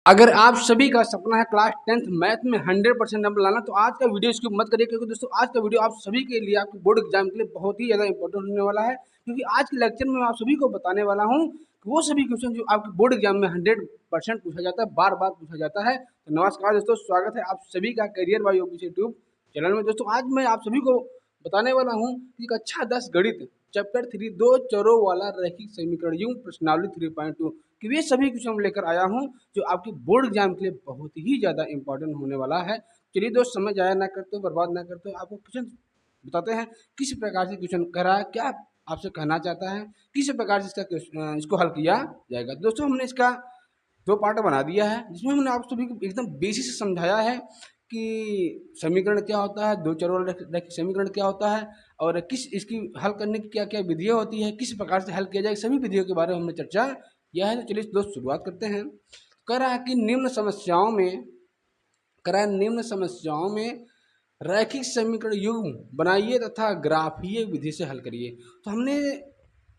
अगर आप सभी का सपना है क्लास 10th मैथ में 100% नंबर लाना तो आज का वीडियो स्किप मत करिए, क्योंकि दोस्तों आज का वीडियो आप सभी के लिए आपके बोर्ड एग्जाम के लिए बहुत ही ज़्यादा इंपॉर्टेंट होने वाला है। क्योंकि आज के लेक्चर में मैं आप सभी को बताने वाला हूं कि वो सभी क्वेश्चन जो आपके बोर्ड एग्जाम में 100% पूछा जाता है, बार बार पूछा जाता है। तो नमस्कार दोस्तों, स्वागत है आप सभी का career bye UP YouTube channel में। दोस्तों आज मैं आप सभी को बताने वाला हूँ कि कक्षा 10 गणित चैप्टर 3 दो चरों वाला रैखिक समीकरण युग्म प्रश्नावली 3.2 कि वे सभी क्वेश्चन लेकर आया हूं जो आपके बोर्ड एग्जाम के लिए बहुत ही ज़्यादा इंपॉर्टेंट होने वाला है। चलिए दोस्त, समय जाया ना करते, बर्बाद ना करते, आपको क्वेश्चन बताते हैं किस प्रकार से क्वेश्चन कर रहा है, क्या आपसे कहना चाहता है, किस प्रकार से इसको हल किया जाएगा। दोस्तों हमने इसका दो पार्ट बना दिया है जिसमें हमने आप सभी को एकदम बेसिक से समझाया है कि समीकरण क्या होता है, दो चरों रैखिक समीकरण क्या होता है और किस इसकी हल करने की क्या क्या विधियाँ होती है, किस प्रकार से हल किया जाए, सभी विधियों के बारे में हमने चर्चा किया है। तो चलिए दोस्त शुरुआत करते हैं। कह रहा है कि निम्न समस्याओं में रैखिक समीकरण युग्म बनाइए तथा ग्राफीय विधि से हल करिए। तो हमने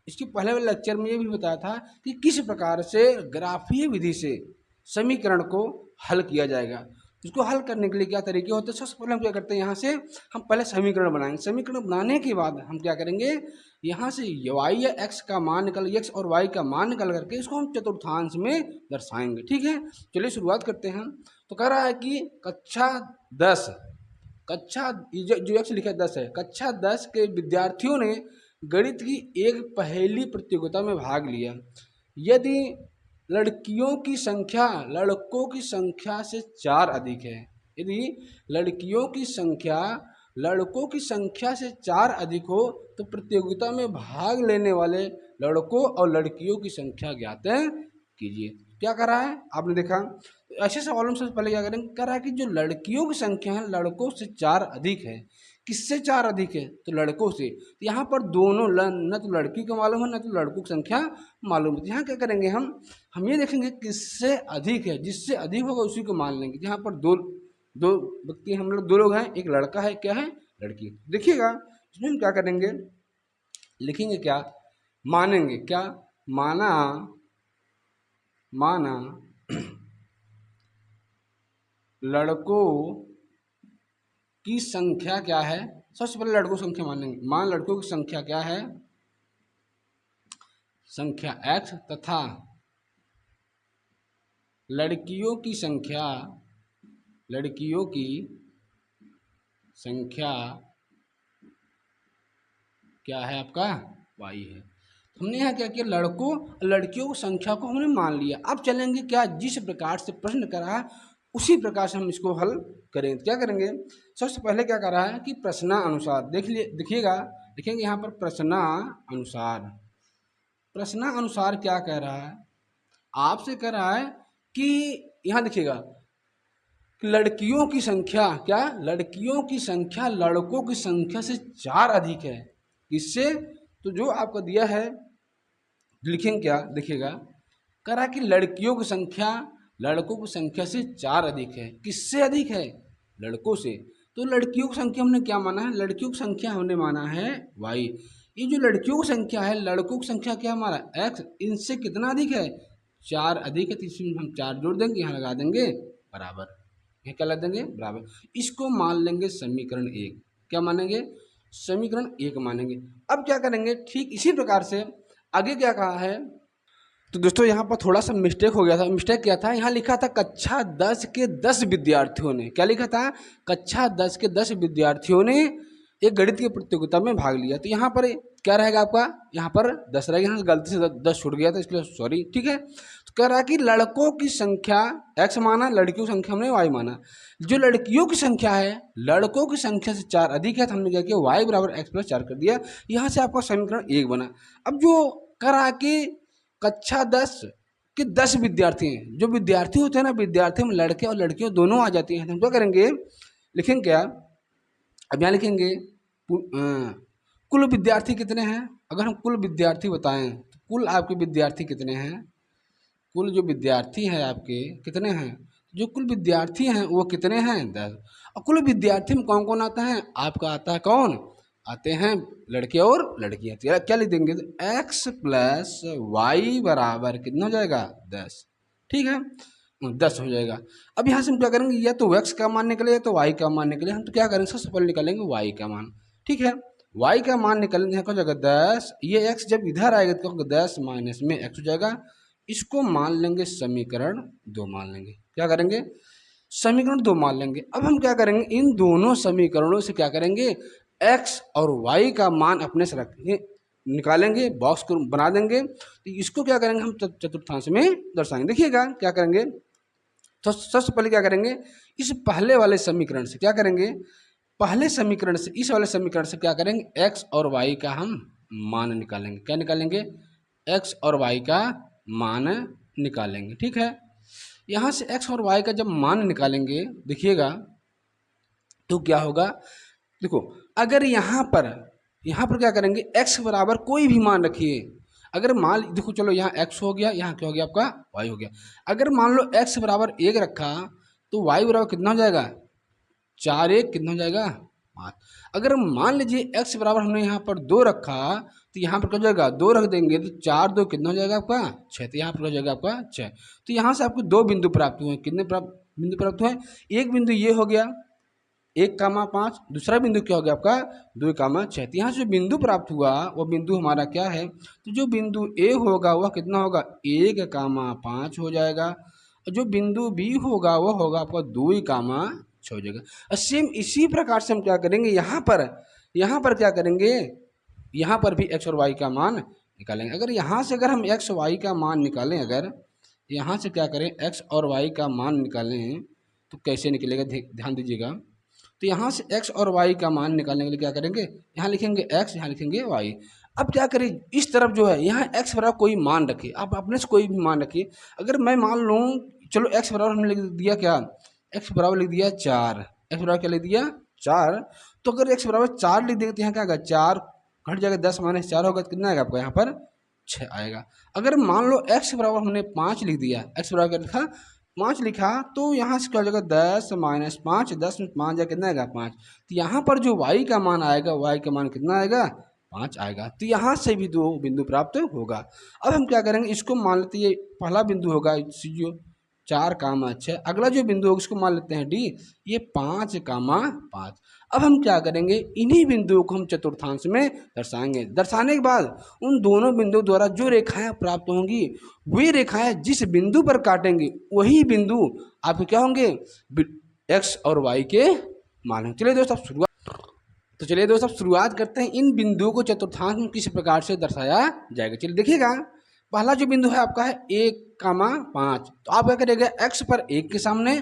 इसके पहले वाले लेक्चर में ये भी बताया था कि किस प्रकार से ग्राफीय विधि से समीकरण को हल किया जाएगा। इसको हल करने के लिए क्या तरीके होते हैं, सबसे पहले हम क्या करते हैं, यहाँ से हम पहले समीकरण बनाएंगे। समीकरण बनाने के बाद हम क्या करेंगे, यहाँ से y या x का मान निकल x और y का मान निकल करके इसको हम चतुर्थांश में दर्शाएंगे। ठीक है, चलिए शुरुआत करते हैं। तो कह रहा है कि कक्षा 10 जो x लिखा है 10 है, कक्षा 10 के विद्यार्थियों ने गणित की एक पहेली प्रतियोगिता में भाग लिया। यदि लड़कियों की संख्या लड़कों की संख्या से 4 अधिक है, यदि लड़कियों की संख्या लड़कों की संख्या से 4 अधिक हो तो प्रतियोगिता में भाग लेने वाले लड़कों और लड़कियों की संख्या ज्ञात कीजिए। क्या कर रहा है आपने देखा, ऐसे सवालों से पहले क्या करेंगे, कह रहा है कि जो लड़कियों की संख्या है लड़कों से 4 अधिक है। किससे 4 अधिक है, तो लड़कों से। तो यहाँ पर दोनों न तो लड़की को मालूम है न तो लड़कों की संख्या मालूम है। तो यहाँ क्या करेंगे, हम ये देखेंगे किससे अधिक है, जिससे अधिक होगा उसी को मान लेंगे। यहाँ पर दो दो व्यक्ति, हम लोग दो लोग हैं, एक लड़का है, क्या है, लड़की। देखिएगा इसमें हम क्या करेंगे, लिखेंगे क्या, मानेंगे क्या, माना लड़कों की संख्या क्या है। सबसे पहले लड़कों की संख्या मानेंगे। मान लड़कों की संख्या क्या है, संख्या x तथा लड़कियों की संख्या क्या है, आपका y है। हमने यहाँ क्या किया, लड़कों लड़कियों की संख्या को हमने मान लिया। अब चलेंगे क्या, जिस प्रकार से प्रश्न करा है उसी प्रकार से हम इसको हल करेंगे। क्या करेंगे, सबसे पहले क्या कर रहा है कि प्रश्नानुसार देखिएगा, देखेंगे यहाँ पर प्रश्नानुसार क्या कह रहा है, आपसे कह रहा है कि यहाँ देखिएगा लड़कियों की संख्या क्या, लड़कियों की संख्या लड़कों की संख्या से 4 अधिक है। इससे तो जो आपको दिया है लिखेंगे क्या, देखिएगा कह रहा है कि लड़कियों की संख्या लड़कों की संख्या से 4 अधिक है। किससे अधिक है, लड़कों से। तो लड़कियों की संख्या हमने क्या माना है, लड़कियों की संख्या हमने माना है y। ये जो लड़कियों की संख्या है, लड़कों की संख्या क्या हमारा x, इनसे कितना अधिक है, 4 अधिक है। तो इसमें हम 4 जोड़ देंगे, यहाँ लगा देंगे बराबर, ये क्या लगा देंगे बराबर। इसको मान लेंगे समीकरण 1। क्या मानेंगे, समीकरण 1 मानेंगे। अब क्या करेंगे, ठीक इसी प्रकार से आगे क्या कहा है। तो दोस्तों यहाँ पर थोड़ा सा मिस्टेक हो गया था। मिस्टेक क्या था, यहाँ लिखा था कक्षा 10 के 10 विद्यार्थियों ने, क्या लिखा था, कक्षा 10 के 10 विद्यार्थियों ने एक गणित की प्रतियोगिता में भाग लिया। तो यहाँ पर क्या रहेगा आपका, यहाँ पर 10 रहेगा, यहाँ गलती से 10 छूट गया था, इसलिए सॉरी। ठीक है, तो कह रहा है कि लड़कों की संख्या x माना, लड़कियों की संख्या हमने y माना। जो लड़कियों की संख्या है लड़कों की संख्या से 4 अधिक है, तो हमने क्या किया, y बराबर x + 4 कर दिया। यहाँ से आपका समीकरण 1 बना। अब जो कह रहा है कि कक्षा 10 के 10 विद्यार्थी हैं, जो विद्यार्थी होते हैं ना, विद्यार्थी में लड़के और लड़कियां दोनों आ जाती हैं। तो हम क्या करेंगे, लिखेंगे क्या, अब यहाँ लिखेंगे कुल विद्यार्थी कितने हैं। अगर हम कुल विद्यार्थी बताएं तो कुल आपके विद्यार्थी कितने हैं, कुल जो विद्यार्थी हैं आपके कितने हैं, जो कुल विद्यार्थी हैं वो कितने हैं, 10। और कुल विद्यार्थी में कौन कौन आता है, आपका आता है कौन, आते हैं लड़के और लड़कियां। तो क्या लिख देंगे, x + y बराबर कितना हो जाएगा, 10। ठीक है, 10 हो जाएगा। अब यहाँ से हम क्या करेंगे, या तो x का मान निकले या तो y का मान निकले। हम तो क्या करेंगे, सबसे पहले निकालेंगे y का मान। ठीक है, y का मान निकलने यहाँ हो जाएगा 10। ये x जब इधर आएगा तो 10 माइनस में x हो जाएगा। इसको मान लेंगे समीकरण 2 मान लेंगे। क्या करेंगे, समीकरण 2 मान लेंगे। अब हम क्या करेंगे, इन दोनों समीकरणों से क्या करेंगे, x और y का मान अपने से रखेंगे, निकालेंगे, बॉक्स को बना देंगे। तो इसको क्या करेंगे, हम चतुर्थांश में दर्शाएंगे। देखिएगा क्या करेंगे, तो सबसे पहले क्या करेंगे, इस पहले वाले समीकरण से क्या करेंगे, पहले समीकरण से इस वाले समीकरण से क्या करेंगे, x और y का हम मान निकालेंगे। क्या निकालेंगे, x और y का मान निकालेंगे। ठीक है, यहाँ से x और y का जब मान निकालेंगे, देखिएगा तो क्या होगा। देखो, अगर यहाँ पर क्या करेंगे, x बराबर कोई भी मान रखिए। अगर मान देखो, चलो यहाँ x हो गया, यहाँ क्या हो गया आपका y हो गया। अगर मान लो x बराबर 1 रखा तो y बराबर कितना हो जाएगा, 4 1 कितना हो जाएगा 5। अगर मान लीजिए x बराबर हमने यहाँ पर 2 रखा तो यहाँ पर क्या हो जाएगा, 2 रख देंगे तो 4 2 कितना हो जाएगा आपका 6। तो यहाँ पर हो जाएगा आपका 6। तो यहाँ से आपको 2 बिंदु प्राप्त हुए। कितने बिंदु प्राप्त हुए, एक बिंदु ये हो गया 1,5, दूसरा बिंदु क्या हो गया आपका 2,6। तो यहाँ से जो बिंदु प्राप्त हुआ वो बिंदु हमारा क्या है, तो जो बिंदु ए होगा वह कितना होगा 1,5 हो जाएगा। और जो बिंदु बी होगा वह होगा आपका 2,6 हो जाएगा। और सेम इसी प्रकार से हम क्या करेंगे, यहाँ पर क्या करेंगे, यहाँ पर भी एक्स और वाई का मान निकालेंगे। अगर यहाँ से अगर हम एक्स वाई का मान निकालें, अगर यहाँ से क्या करें एक्स और वाई का मान निकालें तो कैसे निकलेगा, ध्यान दीजिएगा। तो यहाँ से x और y का मान निकालने के लिए क्या करेंगे, यहाँ लिखेंगे x, यहाँ लिखेंगे y। अब क्या करें, इस तरफ जो है यहाँ x बराबर कोई मान रखिए, आप अपने से कोई भी मान रखिए। अगर मैं मान लूँ, चलो x बराबर हमने लिख दिया क्या, x बराबर लिख दिया 4, x बराबर क्या लिख दिया 4। तो अगर x बराबर 4 लिख देंगे तो यहाँ क्या आएगा, 4 घट जाएगा, 10 माइनस 4 होगा तो कितना आएगा आपका यहाँ पर 6 आएगा। अगर मान लो x बराबर हमने 5 लिख दिया, x बराबर क्या लिखा 5 लिखा, तो यहाँ से क्या हो जाएगा 10 माइनस 5, 10 में 5 जाएगा कितना आएगा 5। तो यहाँ पर जो y का मान आएगा, y का मान कितना आएगा 5 आएगा। तो यहाँ से भी 2 बिंदु प्राप्त होगा। अब हम क्या करेंगे, इसको मान लेते हैं, ये पहला बिंदु होगा जो 4,6। अगला जो बिंदु होगा इसको मान लेते हैं डी, ये 5,5। अब हम क्या करेंगे, इन्हीं बिंदुओं को हम चतुर्थांश में दर्शाएंगे। दर्शाने के बाद उन दोनों बिंदुओं द्वारा जो रेखाएं प्राप्त होंगी, वे रेखाएं जिस बिंदु पर काटेंगे वही बिंदु आपके क्या होंगे, एक्स और वाई के मान होंगे। चलिए दोस्तों शुरुआत करते हैं। इन बिंदुओं को चतुर्थांश में किस प्रकार से दर्शाया जाएगा। चलिए देखिएगा, पहला जो बिंदु है आपका है 1,5। तो आप क्या करेंगे, x पर 1 के सामने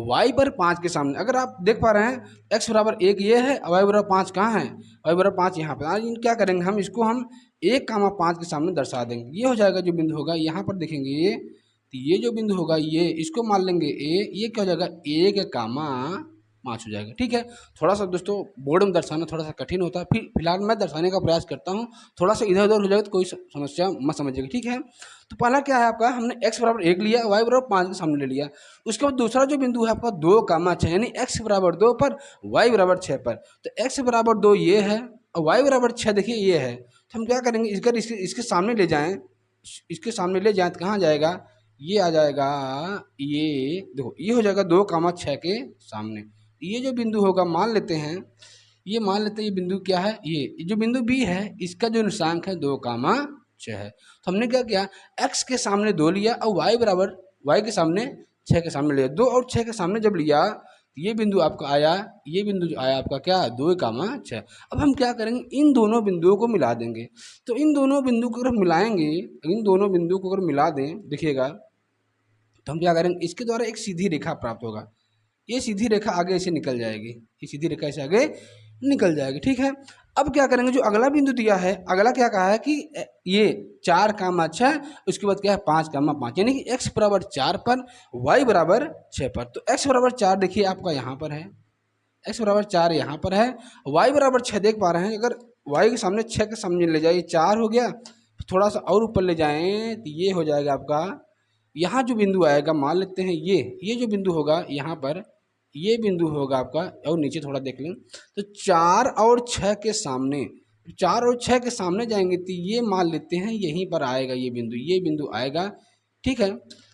y पर 5 के सामने। अगर आप देख पा रहे हैं x बराबर 1 ये है, y बराबर 5 कहाँ है, y बराबर 5 यहाँ पर। आज क्या करेंगे, हम इसको हम 1,5 के सामने दर्शा देंगे। ये हो जाएगा जो बिंदु होगा, यहाँ पर देखेंगे ये, तो ये जो बिंदु होगा ये, इसको मान लेंगे a। ये क्या हो जाएगा 1,5 हो जाएगा। ठीक है, थोड़ा सा दोस्तों बोर्ड में दर्शाना थोड़ा सा कठिन होता है, फिलहाल मैं दर्शाने का प्रयास करता हूँ। थोड़ा सा इधर उधर हो जाएगा तो कोई समस्या मत समझिएगा। ठीक है, तो पहला क्या है आपका, हमने x बराबर 1 लिया, y बराबर 5 के सामने ले लिया। उसके बाद दूसरा जो बिंदु है आपका 2,6, यानी x बराबर 2 पर y बराबर 6 पर। तो x बराबर 2 ये है और y बराबर 6 देखिए ये है। तो हम क्या करेंगे, इसके सामने ले जाएँ, इसके सामने ले जाएँ तो कहाँ जाएगा, ये आ जाएगा, ये देखो ये हो जाएगा 2,6 के सामने। ये जो बिंदु होगा मान लेते हैं, ये बिंदु क्या है, ये जो बिंदु बी है इसका जो निशांक है 2,6 है। तो हमने क्या किया, x के सामने 2 लिया और y के सामने 6 के सामने लिया। 2 और 6 के सामने जब लिया तो ये बिंदु आपका आया, ये बिंदु जो आया आपका क्या 2,6। अब हम क्या करेंगे, इन दोनों बिंदुओं को मिला देंगे। तो इन दोनों बिंदु को अगर मिलाएंगे, इन दोनों बिंदुओं को अगर मिला दें, देखिएगा तो हम क्या करेंगे, इसके द्वारा एक सीधी रेखा प्राप्त होगा। ये सीधी रेखा आगे ऐसे निकल जाएगी, ये सीधी रेखा ऐसे आगे निकल जाएगी। ठीक है, अब क्या करेंगे, जो अगला बिंदु दिया है, अगला क्या कहा है कि ये 4,6, उसके बाद क्या है 5,5, यानी कि x बराबर 4 पर y बराबर 6 पर। तो x बराबर 4 देखिए आपका यहाँ पर है, x बराबर 4 यहाँ पर है, y बराबर 6 देख पा रहे हैं। अगर y के सामने 6 के सामने ले जाइए, 4 हो गया, थोड़ा सा और ऊपर ले जाएं तो ये हो जाएगा आपका, यहाँ जो बिंदु आएगा मान लेते हैं ये जो बिंदु होगा यहाँ पर, ये बिंदु होगा आपका, और नीचे थोड़ा देख लें तो 4 और 6 के सामने, 4 और 6 के सामने जाएंगे तो ये मान लेते हैं यहीं पर आएगा, ये बिंदु आएगा। ठीक है,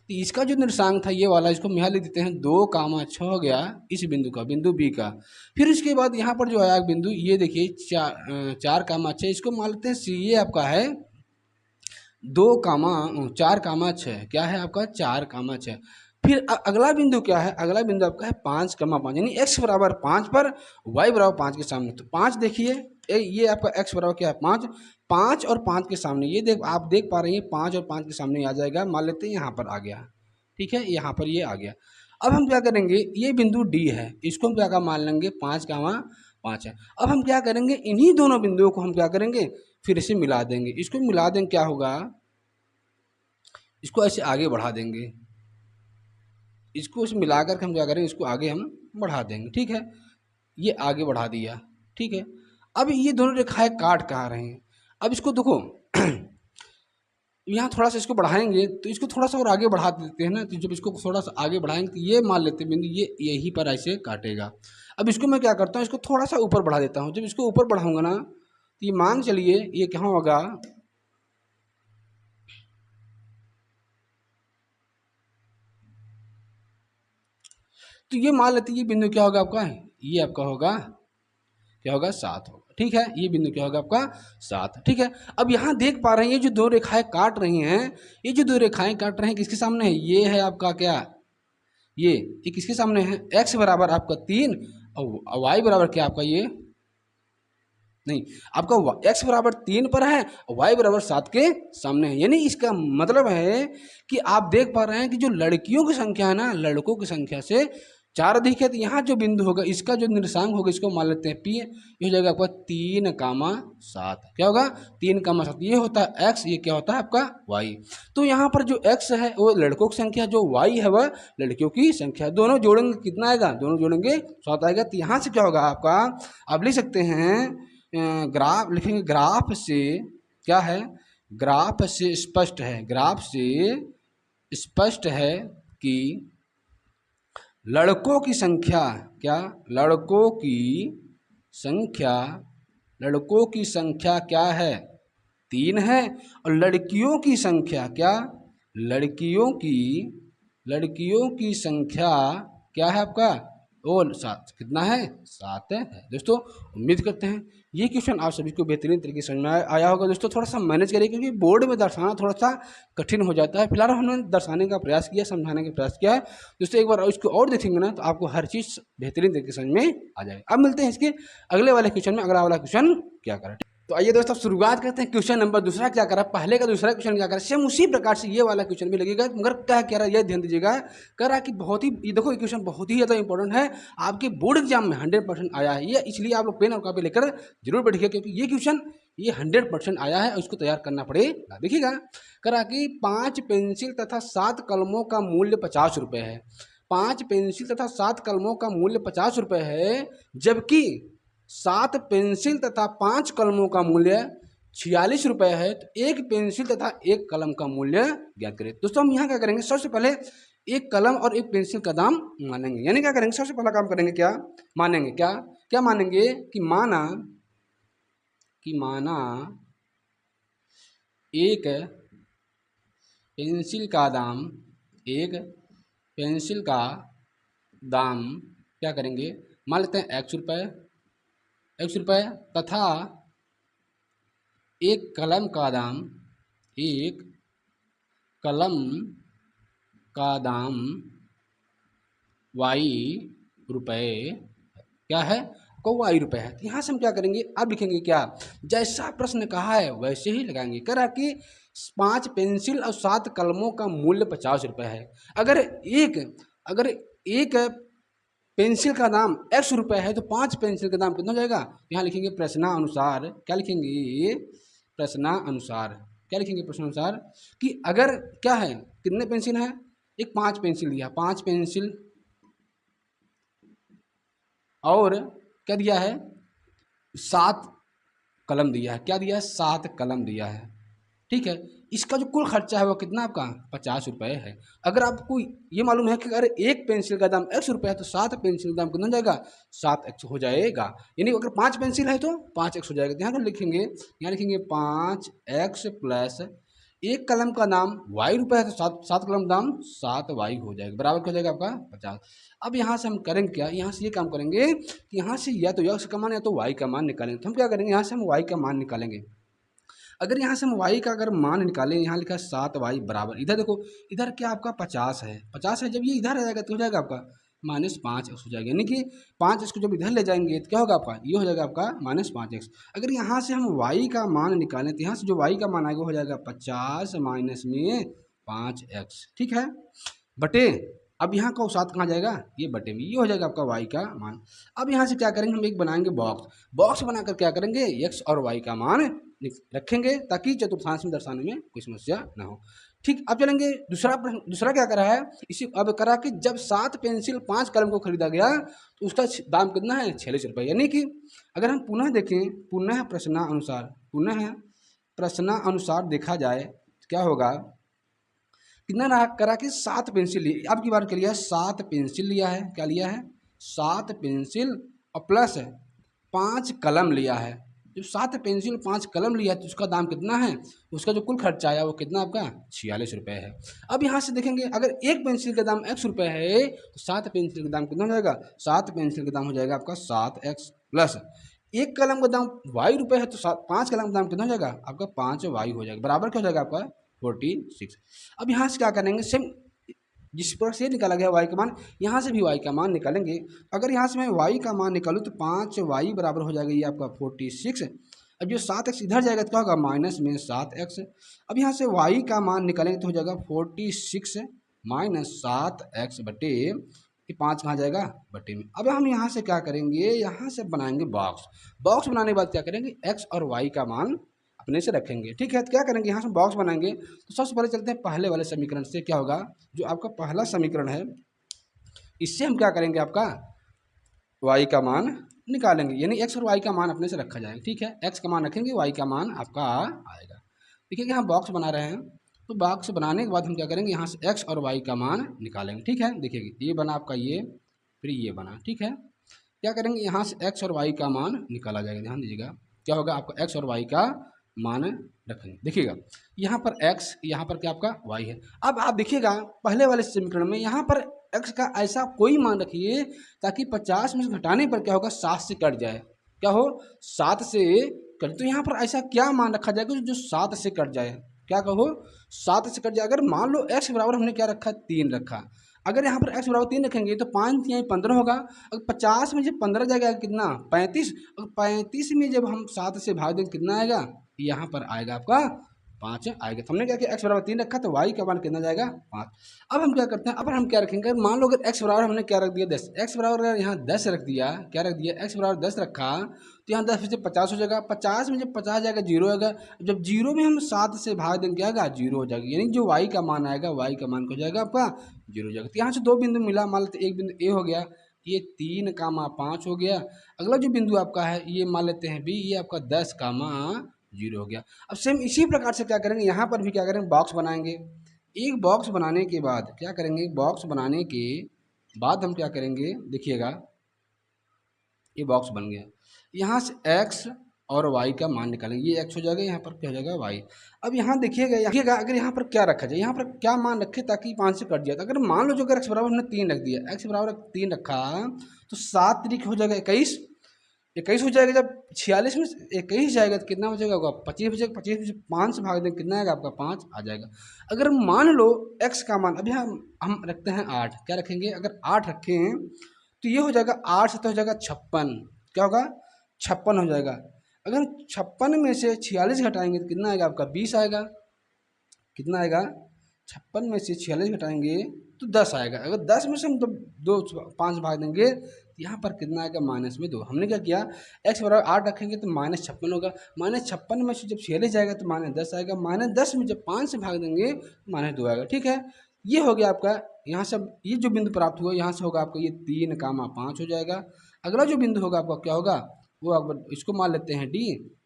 तो इसका जो निर्देशांक था ये वाला, इसको हम यहाँ लिख देते हैं 2,6 हो गया इस बिंदु का, बिंदु बी का। फिर इसके बाद यहाँ पर जो आया बिंदु, ये देखिए 4,6, इसको मान लेते हैं सी, ये आपका है 4,6, क्या है आपका 4,6। फिर अगला बिंदु क्या है, अगला बिंदु आपका है 5,5, यानी x बराबर 5 पर y बराबर 5 के सामने। तो 5 देखिए, ये आपका x बराबर क्या है 5, 5 और 5 के सामने, ये आप देख पा रहे हैं 5 और 5 के सामने आ जाएगा, मान लेते हैं यहाँ पर आ गया, ठीक है, यहाँ पर ये आ गया। अब हम क्या करेंगे, ये बिंदु D है, इसको हम क्या मान लेंगे 5,5 है। अब हम क्या करेंगे, इन्हीं दोनों बिंदुओं को हम क्या करेंगे, फिर से मिला देंगे। इसको मिला देंगे, क्या होगा, इसको ऐसे आगे बढ़ा देंगे, इसको इसे मिलाकर हम क्या करेंगे, इसको आगे हम बढ़ा देंगे, ठीक है, ये आगे बढ़ा दिया, ठीक है। अब ये दोनों रेखाएं काट कहाँ रहे हैं, अब इसको देखो यहाँ थोड़ा सा इसको बढ़ाएंगे तो इसको थोड़ा सा और आगे बढ़ा देते हैं ना, तो जब इसको थोड़ा सा आगे बढ़ाएंगे तो ये मान लेते हैं बिंदु ये यहीं पर ऐसे काटेगा। अब इसको मैं क्या करता हूँ, इसको थोड़ा सा ऊपर बढ़ा देता हूँ। जब इसको ऊपर बढ़ाऊंगा ना तो ये मान चलिए ये क्या होगा, तो ये मान लेते हैं ये बिंदु क्या होगा आपका, ये आपका होगा क्या होगा 7 होगा, ठीक है, ये बिंदु क्या होगा आपका 7, ठीक है। अब यहाँ देख पा रहे हैं ये जो दो रेखाएं काट रही हैं, ये जो दो रेखाएं काट रहे हैं किसके सामने है, ये है आपका क्या, ये किसके सामने है, x बराबर आपका 3 और y बराबर क्या आपका, ये नहीं, आपका x बराबर 3 पर है और y बराबर 7 के सामने है। यानी इसका मतलब है कि आप देख पा रहे हैं कि जो लड़कियों की संख्या है ना, लड़कों की संख्या से 4 अधिक है। तो यहाँ जो बिंदु होगा इसका जो निर्देशांक होगा इसको मान लेते हैं p, ये हो जाएगा आपका 3,7, क्या होगा 3,7, ये होता है x, ये क्या होता है आपका y। तो यहाँ पर जो x है वो लड़कों की संख्या, जो y है वह लड़कियों की संख्या, दोनों जोड़ेंगे कितना आएगा, दोनों जोड़ेंगे 7 आएगा। तो यहाँ से क्या होगा आपका, आप लिख सकते हैं ग्राफ, लिखेंगे ग्राफ से क्या है, ग्राफ से स्पष्ट है, ग्राफ से स्पष्ट है कि लड़कों की संख्या क्या, लड़कों की संख्या, लड़कों की संख्या क्या है 3 है, और लड़कियों की संख्या क्या, लड़कियों की संख्या क्या है आपका, और 7, कितना है 7 है। दोस्तों उम्मीद करते हैं ये क्वेश्चन आप सभी को बेहतरीन तरीके से समझ में आया होगा। दोस्तों थोड़ा सा मैनेज करिए क्योंकि बोर्ड में दर्शाना थोड़ा सा कठिन हो जाता है। फिलहाल हमने दर्शाने का प्रयास किया, समझाने का प्रयास किया है। दोस्तों एक बार इसको और देखेंगे ना तो आपको हर चीज़ बेहतरीन तरीके से समझ में आ जाएगी। अब मिलते हैं इसके अगले वाले क्वेश्चन में, अगला वाला क्वेश्चन क्या करें। तो आइए दोस्तों शुरुआत करते हैं। क्वेश्चन नंबर दूसरा क्या करा, पहले का दूसरा क्वेश्चन क्या करा, सेम उसी प्रकार से ये वाला क्वेश्चन भी लगेगा, मगर क्या कह रहा है ये ध्यान दीजिएगा। कह रहा है कि बहुत ही, ये देखो ये क्वेश्चन बहुत ही ज़्यादा इंपॉर्टेंट है, आपके बोर्ड एग्जाम में 100% आया है ये, इसलिए आप लोग पेन और कॉपी लेकर जरूर बैठिए क्योंकि ये क्वेश्चन ये 100% आया है और इसको तैयार करना पड़ेगा। देखिएगा, कह रहा कि 5 पेंसिल तथा 7 कलमों का मूल्य 50 रुपये है। 5 पेंसिल तथा 7 कलमों का मूल्य 50 रुपये है, जबकि 7 पेंसिल तथा 5 कलमों का मूल्य 46 रुपये है। तो एक पेंसिल तथा एक कलम का मूल्य ज्ञात करें। दोस्तों हम यहाँ क्या करेंगे, सबसे पहले एक कलम और एक पेंसिल का दाम मानेंगे। यानी क्या करेंगे, सबसे पहला काम करेंगे क्या मानेंगे, क्या मानेंगे कि माना एक पेंसिल का दाम, एक पेंसिल का दाम क्या करेंगे, मान लेते हैं x रुपये तथा एक कलम का दाम, एक कलम का दाम y रुपये क्या है, को y रुपये है। यहाँ से हम क्या करेंगे, अब लिखेंगे क्या, जैसा प्रश्न कहा है वैसे ही लगाएंगे। कह रहा कि 5 पेंसिल और 7 कलमों का मूल्य 50 रुपये है। अगर एक पेंसिल का दाम x रुपये है तो 5 पेंसिल का दाम कितना हो जाएगा, यहाँ लिखेंगे प्रश्नानुसार, क्या लिखेंगे प्रश्नानुसार, क्या लिखेंगे प्रश्नानुसार कि अगर क्या है, कितने पेंसिल हैं, एक 5 पेंसिल दिया, 5 पेंसिल और क्या दिया है 7 कलम दिया है, क्या दिया है 7 कलम दिया है, ठीक है। इसका जो कुल खर्चा है वो कितना आपका 50 रुपये है। अगर आपको ये मालूम है कि अगर एक पेंसिल का दाम x रुपये है तो 7 पेंसिल का दाम कितना जाएगा 7x हो जाएगा। यानी अगर 5 पेंसिल है तो 5x हो जाएगा। यहाँ पर लिखेंगे, यहाँ लिखेंगे 5x प्लस एक कलम का दाम y रुपये है तो 7 कलम दाम 7y हो जाएगा, बराबर क्या हो जाएगा आपका 50। अब यहाँ से हम करेंगे क्या, यहाँ से ये काम करेंगे कि यहाँ से या तो x का मान या तो y का मान निकालेंगे। तो हम क्या करेंगे, यहाँ से हम y का मान निकालेंगे। अगर यहाँ से हम y का अगर मान निकालें, यहाँ लिखा है 7y बराबर, इधर देखो इधर क्या आपका 50 है, 50 है, जब ये इधर आ जाएगा तो हो जाएगा आपका -5x हो जाएगा, यानी कि 5x को जब इधर ले जाएंगे तो क्या होगा आपका, ये हो जाएगा आपका -5x। अगर यहाँ से हम y का मान निकालें तो यहाँ से जो y का मान आएगा हो जाएगा 50 माइनस में 5x, ठीक है, बटे अब यहाँ का 7 कहाँ जाएगा, ये बटे में, ये हो जाएगा आपका y का मान। अब यहाँ से क्या करेंगे, हम एक बनाएंगे बॉक्स, बॉक्स बनाकर क्या करेंगे, x और y का मान रखेंगे ताकि चतुर्थांश में दर्शाने में कोई समस्या ना हो। ठीक, अब चलेंगे दूसरा क्या करा है, इसी अब करा कि जब 7 पेंसिल 5 कलम को खरीदा गया तो उसका दाम कितना है, 46 रुपये। यानी कि अगर हम पुनः देखें, पुनः प्रश्नानुसार देखा जाए तो क्या होगा, कितना रहा करा कि 7 पेंसिल ली, अब की बार के लिए 7 पेंसिल लिया है, क्या लिया है, 7 पेंसिल और प्लस 5 कलम लिया है। जब 7 पेंसिल 5 कलम लिया है तो उसका दाम कितना है, उसका जो कुल खर्चा आया वो कितना आपका 46 रुपये है। अब यहाँ से देखेंगे अगर एक पेंसिल का दाम x रुपये है तो 7 पेंसिल का दाम कितना हो जाएगा, 7 पेंसिल का दाम हो जाएगा आपका 7x प्लस एक कलम का दाम y रुपये है तो 5 कलम का दाम कितना हो जाएगा आपका 5y हो जाएगा, बराबर क्या हो जाएगा आपका 46। अब यहाँ से क्या करेंगे, सेम जिस पर से निकाला गया y का मान, यहाँ से भी y का मान निकालेंगे। अगर यहाँ से मैं y का मान निकालूँ तो 5y बराबर हो जाएगा ये आपका 46। अब जो 7x इधर जाएगा तो क्या होगा, माइनस में 7x। अब यहाँ से y का मान निकालेंगे तो हो जाएगा 46 माइनस 7x बटे ये 5 कहाँ जाएगा, बटे में। अब हम यहाँ से क्या करेंगे, यहाँ से बनाएंगे बॉक्स, बॉक्स बनाने के बाद क्या करेंगे, x और y का मान अपने से रखेंगे, ठीक है। तो क्या करेंगे, यहाँ से बॉक्स बनाएंगे तो सबसे पहले चलते हैं पहले वाले समीकरण से। क्या होगा, जो आपका पहला समीकरण है इससे हम क्या करेंगे, आपका y का मान निकालेंगे, यानी x और y का मान अपने से रखा जाएगा, ठीक है। x का मान रखेंगे, y का मान आपका आएगा। देखिए कि हम बॉक्स बना रहे हैं तो बॉक्स बनाने के बाद हम क्या करेंगे, यहाँ से x और y का मान निकालेंगे, ठीक है। देखिए ये बना आपका ये, फिर ये बना, ठीक है। क्या करेंगे, यहाँ से x और y का मान निकाला जाएगा, ध्यान दीजिएगा क्या होगा, आपका x और y का मान रखेंगे। देखिएगा यहाँ पर x, यहाँ पर क्या आपका y है। अब आप देखिएगा पहले वाले समीकरण में यहाँ पर x का ऐसा कोई मान रखिए ताकि 50 में से घटाने पर क्या होगा, 7 से कट जाए, क्या हो 7 से कट। तो यहाँ पर ऐसा क्या मान रखा जाएगा जो 7 से कट जाए, क्या कहो 7 से कट जाए। अगर मान लो x बराबर हमने क्या रखा, 3 रखा, अगर यहाँ पर x बराबर 3 रखेंगे तो 5 या 15 होगा। अगर 50 में जब 15 जाएगा कितना, 35, और 35 में जब हम 7 से भाग देंगे कितना आएगा, यहाँ पर आएगा आपका 5 आएगा। तो हमने क्या किया, x बराबर 3 रखा तो y का मान कितना जाएगा, 5। अब हम क्या करते हैं, अब हम क्या रखेंगे, मान लो अगर x बराबर हमने क्या रख दिया 10, x बराबर अगर यहाँ 10 रख दिया, क्या रख दिया, x बराबर 10 रखा तो यहाँ 10 से 50 हो जाएगा, 50 में जब 50 जाएगा 0 आएगा, जब 0 में हम 7 से भाग देंगे क्या आएगा, 0 हो जाएगा, यानी जो y का मान आएगा, y का मान हो जाएगा आपका 0 हो जाएगा। तो यहाँ से 2 बिंदु मिला, मान लेते एक बिंदु a हो गया, ये 3, 5 हो गया। अगला जो बिंदु आपका है ये मान लेते हैं b, ये आपका 10, 0 हो गया। अब सेम इसी प्रकार से क्या करेंगे, यहाँ पर भी क्या करेंगे, बॉक्स बनाएंगे। एक बॉक्स बनाने के बाद क्या करेंगे, बॉक्स बनाने के बाद हम क्या करेंगे, देखिएगा ये बॉक्स बन गया, यहाँ से x और y का मान निकालेंगे, ये x हो जाएगा, यहाँ पर क्या हो जाएगा y। अब यहाँ देखिएगा अगर यहाँ पर क्या रखा जाए, यहाँ पर क्या मान रखे ताकि 5 से कट जाए। तो अगर मान लो जो अगर x बराबर हमने 3 रख दिया, x बराबर 3 रखा तो 7 तरीके हो जाएगा 21 हो जाएगा। जब 46 में 21 जाएगा तो कितना हो जाएगा, 25 हो जाएगा। 25 में से 5 से भाग दें कितना आएगा आपका, 5 आ जाएगा। अगर मान लो x का मान अभी हम रखते हैं 8, क्या रखेंगे, अगर 8 रखें तो ये हो जाएगा 8 से तो हो जाएगा 56, क्या होगा 56 हो जाएगा। अगर 56 में से 46 घटाएंगे तो कितना आएगा आपका 20 आएगा, कितना आएगा 56 में से 46 घटाएंगे तो 10 आएगा। अगर 10 में से हम तो 5 भाग देंगे तो यहाँ पर कितना आएगा, -2। हमने क्या किया, x बराबर 8 रखेंगे तो -56 होगा, -56 में से जब 46 जाएगा तो -10 आएगा, -10 में जब 5 से भाग देंगे तो -2 आएगा, ठीक है। ये हो गया आपका, यहाँ से ये जो बिंदु प्राप्त हुआ यहाँ से होगा आपका ये 3, 5 हो जाएगा। अगला जो बिंदु होगा आपका क्या होगा, वो आप इसको मान लेते हैं D,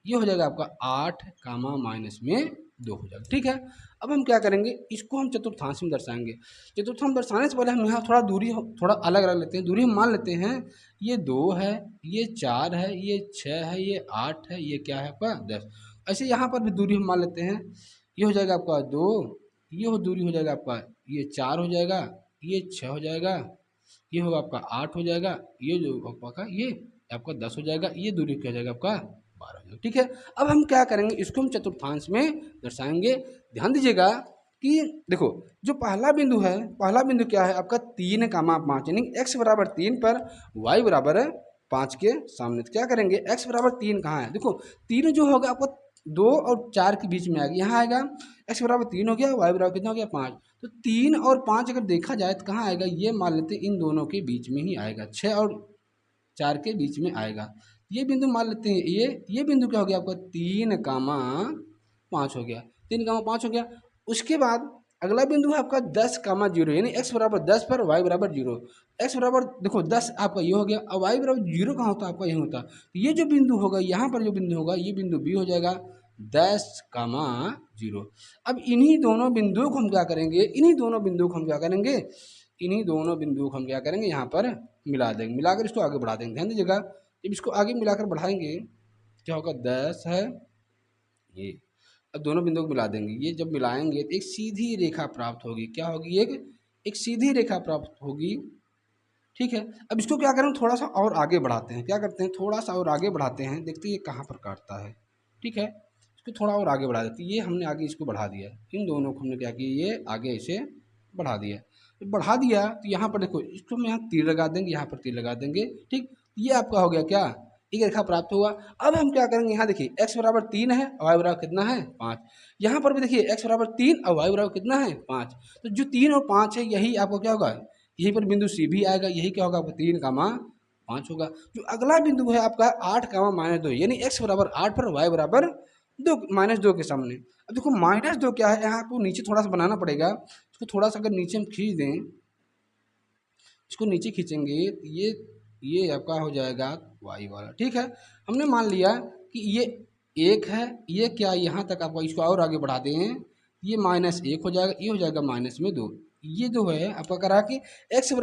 ये हो जाएगा आपका 8, -2 हो जाएगा, ठीक है। अब हम क्या करेंगे, इसको हम चतुर्थांश में दर्शाएंगे। चतुर्थांश दर्शाने से पहले हम यहाँ थोड़ा दूरी थोड़ा अलग रख लेते हैं। दूरी हम मान लेते हैं ये 2 है, ये 4 है, ये 6 है, ये 8 है, ये क्या है आपका 10। ऐसे यहाँ पर भी दूरी हम मान लेते हैं, ये हो जाएगा आपका 2, ये हो दूरी हो जाएगा आपका ये 4 हो जाएगा, ये 6 हो जाएगा, ये होगा आपका 8 हो जाएगा, ये जो आपका ये आपका 10 हो जाएगा, ये दूरी क्या हो जाएगा आपका 12 हो जाएगा। ठीक है, अब हम क्या करेंगे, इसको हम चतुर्थांश में दर्शाएंगे। ध्यान दीजिएगा कि देखो जो पहला बिंदु है, पहला बिंदु क्या है आपका 3,5 यानी x बराबर 3 पर y बराबर 5 के सामने। तो क्या करेंगे, x बराबर 3 कहाँ है, देखो 3 जो होगा आपको 2 और 4 के बीच में आएगा, यहाँ आएगा x बराबर 3 हो गया, y बराबर कितना हो गया 5। तो 3 और 5 अगर देखा जाए तो कहाँ आएगा, ये मान लेते इन दोनों के बीच में ही आएगा, 6 और 4 के बीच में आएगा। ये बिंदु मान लेते हैं, ये बिंदु क्या हो गया आपका 3,5 हो गया, 3,5 हो गया। उसके बाद अगला बिंदु है आपका 10,0 यानी x बराबर 10 पर y बराबर 0। x बराबर देखो 10 आपका ये हो गया, अब y बराबर 0 कहाँ होता है आपका, ये होता। तो ये जो बिंदु होगा, यहाँ पर जो बिंदु होगा, ये बिंदु b हो जाएगा 10,0। अब इन्हीं दोनों बिंदुओं को हम क्या करेंगे, इन्हीं दोनों बिंदुओं को हम क्या करेंगे, इन्हीं दोनों बिंदुओं को हम क्या करेंगे, यहाँ पर मिला देंगे, मिलाकर इसको आगे बढ़ा देंगे। ध्यान दीजिएगा, जब इसको आगे मिलाकर बढ़ाएंगे क्या होगा, 10 है ये, अब दोनों बिंदुओं को मिला देंगे, ये जब मिलाएंगे तो एक सीधी रेखा प्राप्त होगी। क्या होगी, एक सीधी रेखा प्राप्त होगी। ठीक है, अब इसको क्या करें, थोड़ा सा और आगे बढ़ाते हैं, क्या करते हैं, थोड़ा सा और आगे बढ़ाते हैं, देखते हैं ये कहाँ पर काटता है। ठीक है, इसको थोड़ा और आगे बढ़ा देते हैं, ये हमने आगे इसको बढ़ा दिया, इन दोनों को हमने क्या किया, ये आगे इसे बढ़ा दिया। तो बढ़ा दिया तो यहाँ पर देखो, इसको हम यहाँ तीर लगा देंगे, यहाँ पर तीर लगा देंगे। ठीक, ये आपका हो गया क्या, एक रेखा प्राप्त हुआ। अब हम क्या करेंगे, यहाँ देखिए x बराबर 3 है और y बराबर कितना है 5। यहाँ पर भी देखिए x बराबर 3 और y बराबर कितना है 5। तो जो 3 और 5 है, यही आपको क्या होगा, यहीं पर बिंदु C भी आएगा, यही क्या होगा आपका 3,5 होगा। जो अगला बिंदु है आपका 8,-2 यानी x बराबर 8 पर y बराबर 2 -2 के सामने। अब देखो -2 क्या है, यहाँ आपको नीचे थोड़ा सा बनाना पड़ेगा, इसको थोड़ा सा अगर नीचे हम खींच दें, इसको नीचे खींचेंगे तो ये आपका हो जाएगा y वाला। ठीक है, हमने मान लिया कि ये 1 है, ये क्या यहाँ तक आपका, इसको और आगे बढ़ा दें, ये -1 हो जाएगा, ये हो जाएगा -2। ये जो है आपका कह रहा है कि x